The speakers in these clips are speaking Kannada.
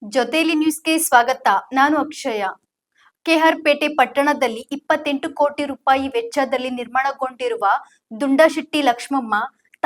ಜೊತೆಲಿ ನ್ಯೂಸ್ಗೆ ಸ್ವಾಗತ. ನಾನು ಅಕ್ಷಯ. ಕೆಆರ್ಪೇಟೆ ಪಟ್ಟಣದಲ್ಲಿ 28 ಕೋಟಿ ರೂಪಾಯಿ ವೆಚ್ಚದಲ್ಲಿ ನಿರ್ಮಾಣಗೊಂಡಿರುವ ದುಂಡಶೆಟ್ಟಿ ಲಕ್ಷ್ಮಮ್ಮ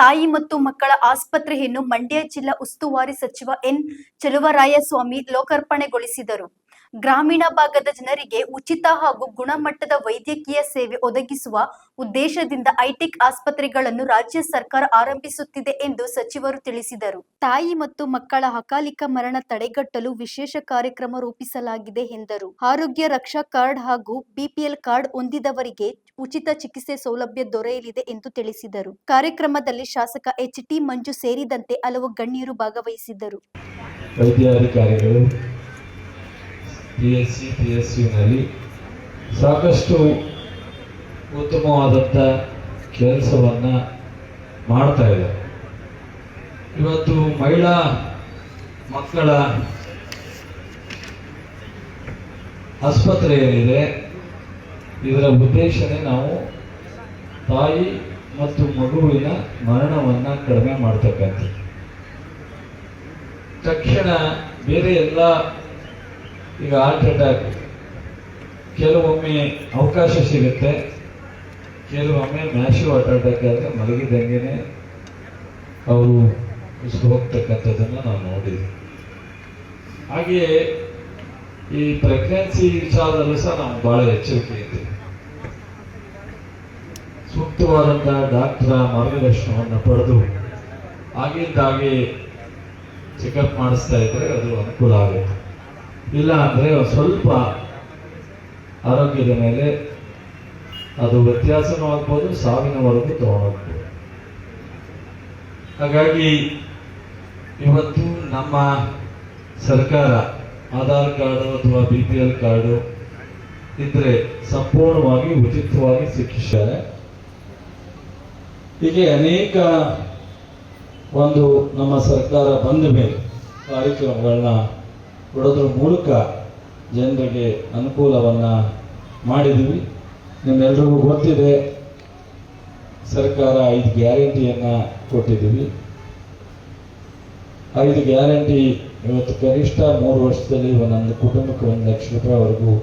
ತಾಯಿ ಮತ್ತು ಮಕ್ಕಳ ಆಸ್ಪತ್ರೆಯನ್ನು ಮಂಡ್ಯ ಜಿಲ್ಲಾ ಉಸ್ತುವಾರಿ ಸಚಿವ ಎನ್. ಚೆಲುವರಾಯಸ್ವಾಮಿ ಲೋಕಾರ್ಪಣೆಗೊಳಿಸಿದರು. ಗ್ರಾಮೀಣ ಭಾಗದ ಜನರಿಗೆ ಉಚಿತ ಹಾಗೂ ಗುಣಮಟ್ಟದ ವೈದ್ಯಕೀಯ ಸೇವೆ ಒದಗಿಸುವ ಉದ್ದೇಶದಿಂದ ಹೈಟೆಕ್ ಆಸ್ಪತ್ರೆಗಳನ್ನು ರಾಜ್ಯ ಸರ್ಕಾರ ಆರಂಭಿಸುತ್ತಿದೆ ಎಂದು ಸಚಿವರು ತಿಳಿಸಿದರು. ತಾಯಿ ಮತ್ತು ಮಕ್ಕಳ ಅಕಾಲಿಕ ಮರಣ ತಡೆಗಟ್ಟಲು ವಿಶೇಷ ಕಾರ್ಯಕ್ರಮ ರೂಪಿಸಲಾಗಿದೆ ಎಂದರು. ಆರೋಗ್ಯ ರಕ್ಷಾ ಕಾರ್ಡ್ ಹಾಗೂ ಬಿಪಿಎಲ್ ಕಾರ್ಡ್ ಹೊಂದಿದವರಿಗೆ ಉಚಿತ ಚಿಕಿತ್ಸೆ ಸೌಲಭ್ಯ ದೊರೆಯಲಿದೆ ಎಂದು ತಿಳಿಸಿದರು. ಕಾರ್ಯಕ್ರಮದಲ್ಲಿ ಶಾಸಕ ಎಚ್. ಟಿ. ಮಂಜು ಸೇರಿದಂತೆ ಹಲವು ಗಣ್ಯರು ಭಾಗವಹಿಸಿದ್ದರು. ವೈದ್ಯಾಧಿಕಾರಿಗಳು PSC-PSUನಲ್ಲಿ ಸಾಕಷ್ಟು ಉತ್ತಮವಾದಂಥ ಕೆಲಸವನ್ನು ಮಾಡ್ತಾ ಇದ್ದಾರೆ. ಇವತ್ತು ಮಹಿಳಾ ಮಕ್ಕಳ ಆಸ್ಪತ್ರೆ ಏನಿದೆ, ಇದರ ಉದ್ದೇಶನೇ ನಾವು ತಾಯಿ ಮತ್ತು ಮಗುವಿನ ಮರಣವನ್ನು ಕಡಿಮೆ ಮಾಡ್ತಕ್ಕಂಥದ್ದು. ತಕ್ಷಣ ಬೇರೆ ಎಲ್ಲ ಈಗ ಹಾರ್ಟ್ ಅಟ್ಯಾಕ್ ಕೆಲವೊಮ್ಮೆ ಅವಕಾಶ ಸಿಗುತ್ತೆ, ಕೆಲವೊಮ್ಮೆ ಮ್ಯಾಸಿವ್ ಹಾರ್ಟ್ ಅಟ್ಯಾಕ್ ಆದರೆ ಮಲಗಿದಂಗೆ ಅವರು ಹೋಗ್ತಕ್ಕಂಥದ್ದನ್ನು ನಾವು ನೋಡಿದ್ವಿ. ಹಾಗೆಯೇ ಈ ಪ್ರೆಗ್ನೆನ್ಸಿ ವಿಚಾರದಲ್ಲೂ ಸಹ ನಾವು ಬಹಳ ಎಚ್ಚರಿಕೆ ಇದ್ದೀವಿ. ಸೂಕ್ತವಾದಂಥ ಡಾಕ್ಟರ ಮಾರ್ಗದರ್ಶನವನ್ನು ಪಡೆದು ಆಗಿದ್ದಾಗೆ ಚೆಕಪ್ ಮಾಡಿಸ್ತಾ ಇದ್ರೆ ಅದು ಅನುಕೂಲ ಆಗುತ್ತೆ. ಇಲ್ಲ ಅಂದರೆ ಸ್ವಲ್ಪ ಆರೋಗ್ಯದ ಮೇಲೆ ಅದು ವ್ಯತ್ಯಾಸನೂ ಆಗ್ಬೋದು, ಸಾವಿನವರೆಗೂ ತಗೊಂಡೋಗ್ಬೋದು. ಹಾಗಾಗಿ ಇವತ್ತು ನಮ್ಮ ಸರ್ಕಾರ ಆಧಾರ್ ಕಾರ್ಡು ಅಥವಾ BPL ಕಾರ್ಡು ಇದ್ರೆ ಸಂಪೂರ್ಣವಾಗಿ ಉಚಿತವಾಗಿ ಶಿಕ್ಷಿಸ್ತಾರೆ. ಹೀಗೆ ಅನೇಕ ಒಂದು ನಮ್ಮ ಸರ್ಕಾರ ಬಂದ ಮೇಲೆ ಕಾರ್ಯಕ್ರಮಗಳನ್ನ ಕೊಡೋದ್ರ ಮೂಲಕ ಜನರಿಗೆ ಅನುಕೂಲವನ್ನು ಮಾಡಿದ್ದೀವಿ. ನಿಮ್ಮೆಲ್ರಿಗೂ ಗೊತ್ತಿದೆ, ಸರ್ಕಾರ 5 ಗ್ಯಾರಂಟಿಯನ್ನು ಕೊಟ್ಟಿದ್ದೀವಿ. 5 ಗ್ಯಾರಂಟಿ ಇವತ್ತು ಕನಿಷ್ಠ 3 ವರ್ಷದಲ್ಲಿ ಒಂದೊಂದು ಕುಟುಂಬಕ್ಕೆ 1 ಲಕ್ಷ ರೂಪಾಯಿವರೆಗೂ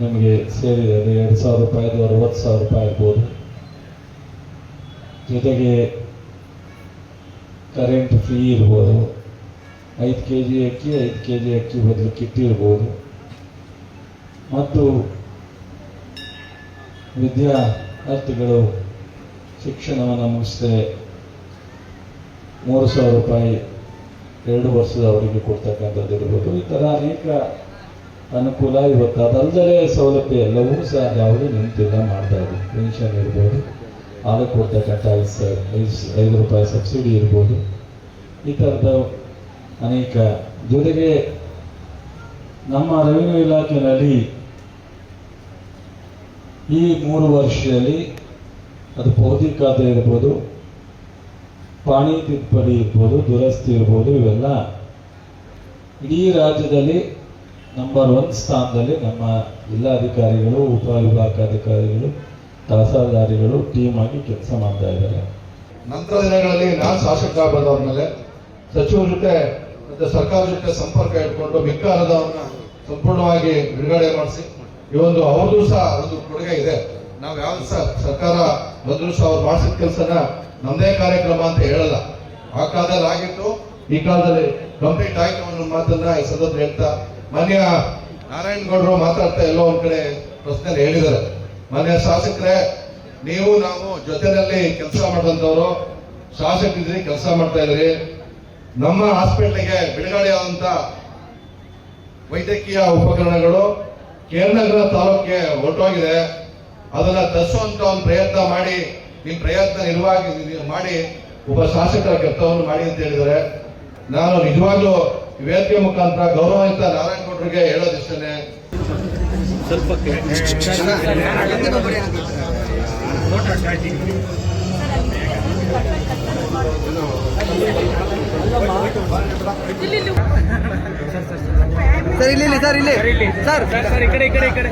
ನಿಮಗೆ ಸೇರಿದೆ. ಅದು 2,000 ರೂಪಾಯಿದು 60,000 ರೂಪಾಯಿ ಇರ್ಬೋದು. ಜೊತೆಗೆ ಕರೆಂಟ್ ಫ್ರೀ ಇರ್ಬೋದು, 5 kg ಅಕ್ಕಿ 5 kg ಅಕ್ಕಿ ಬದಲು ಕಿಟ್ ಇರ್ಬೋದು. ಮತ್ತು ವಿದ್ಯಾರ್ಥಿಗಳು ಶಿಕ್ಷಣವನ್ನು ಮುಗಿಸಿದ್ರೆ 3,000 ರೂಪಾಯಿ 2 ವರ್ಷದ ಅವರಿಗೆ ಕೊಡ್ತಕ್ಕಂಥದ್ದು ಇರ್ಬೋದು. ಈ ಥರ ಅನೇಕ ಅನುಕೂಲ ಇವತ್ತು. ಅದಲ್ಲದೆ ಸೌಲಭ್ಯ ಎಲ್ಲವೂ ಸಹ ಯಾವುದೂ ನಿಂತಿಲ್ಲ, ಮಾಡ್ತಾ ಇದ್ದೀವಿ. ಪೆನ್ಷನ್ ಇರ್ಬೋದು, ಹಾಲು ಕೊಡ್ತಕ್ಕಂಥ 5 ರೂಪಾಯಿ ಸಬ್ಸಿಡಿ ಇರ್ಬೋದು. ಈ ಥರದ ಅನೇಕ. ಜೊತೆಗೆ ನಮ್ಮ ರೆವಿನ್ಯೂ ಇಲಾಖೆಯಲ್ಲಿ ಈ 3 ವರ್ಷದಲ್ಲಿ ಅದು ಪೌತಿ ಖಾತೆ ಇರ್ಬೋದು, ಪಾಣಿ ತಿದ್ದುಪಡಿ ಇರ್ಬೋದು, ದುರಸ್ತಿ ಇರ್ಬೋದು, ಇವೆಲ್ಲ ಇಡೀ ರಾಜ್ಯದಲ್ಲಿ ನಂಬರ್ 1 ಸ್ಥಾನದಲ್ಲಿ ನಮ್ಮ ಜಿಲ್ಲಾಧಿಕಾರಿಗಳು, ಉಪವಿಭಾಗಾಧಿಕಾರಿಗಳು, ತಹಸೀಲ್ದಾರಿಗಳು ಟೀಮ್ ಆಗಿ ಕೆಲಸ ಮಾಡ್ತಾ ಇದ್ದಾರೆ. ನಂತರ ದಿನಗಳಲ್ಲಿ ನಾನು ಶಾಸಕ ಬಂದವ್ರ ಸಚಿವರ ಜೊತೆ ಮತ್ತು ಸರ್ಕಾರದ ಜೊತೆ ಸಂಪರ್ಕ ಇಟ್ಕೊಂಡು ಮಿಕ್ಕ ಅನುದಾನವನ್ನು ಸಂಪೂರ್ಣವಾಗಿ ಬಿಡುಗಡೆ ಮಾಡಿಸಿ ಈ ಒಂದು ಅವ್ರದ್ದು ಸಹ ಒಂದು ಕೊಡುಗೆ ಇದೆ. ನಾವು ಯಾವ ಸರ್ಕಾರ ಬಂದರೂ ಸಹ ಅವ್ರು ಮಾಡಿಸಿದ ಕೆಲಸನ ನಮ್ಮದೇ ಕಾರ್ಯಕ್ರಮ ಅಂತ ಹೇಳಲ್ಲ. ಆ ಕಾಲದಲ್ಲಿ ಆಗಿತ್ತು, ಈ ಕಾಲದಲ್ಲಿ ಕಂಪ್ಲೀಟ್ ಆಯ್ತು ಅನ್ನೋ ಮಾತನ್ನ ಈ ಸಂದರ್ಭ ಹೇಳ್ತಾ, ಮಾನ್ಯ ನಾರಾಯಣಗೌಡರು ಮಾತಾಡ್ತಾ ಎಲ್ಲೋ ಒಂದ್ ಕಡೆ ಪ್ರಶ್ನೆಯಲ್ಲಿ ಹೇಳಿದ್ದಾರೆ, ಮಾನ್ಯ ಶಾಸಕರೇ, ನೀವು ನಾವು ಜೊತೆಯಲ್ಲಿ ಕೆಲಸ ಮಾಡಿದಂಥವ್ರು, ಶಾಸಕರಿದ್ರಿ, ಕೆಲಸ ಮಾಡ್ತಾ ಇದ್ರಿ. ನಮ್ಮ ಹಾಸ್ಪಿಟ್ಲಿಗೆ ಬಿಡುಗಡೆಯಾದಂತ ವೈದ್ಯಕೀಯ ಉಪಕರಣಗಳು ಕೇರನಗರ ತಾಲೂಕಿಗೆ ಹೊರಟೋಗಿದೆ. ಅದನ್ನ ತರಿಸುವಂತ ಒಂದು ಪ್ರಯತ್ನ ಮಾಡಿ, ನಿಮ್ಮ ಪ್ರಯತ್ನ ಮಾಡಿ ಒಬ್ಬ ಶಾಸಕರ ಕೆಲಸವನ್ನು ಮಾಡಿ ಅಂತ ಹೇಳಿದರೆ, ನಾನು ನಿಜವಾಗ್ಲೂ ವೇದಿಕೆ ಮುಖಾಂತರ ಗೌರವಾನ್ವಿತ ನಾರಾಯಣಗೌಡರಿಗೆ ಹೇಳೋದಿಷ್ಟೇ, ಸರ್ ಇಲ್ಲಿ ಸರ್ ಇಲ್ಲಿ ಸರ್ ಈ ಕಡೆ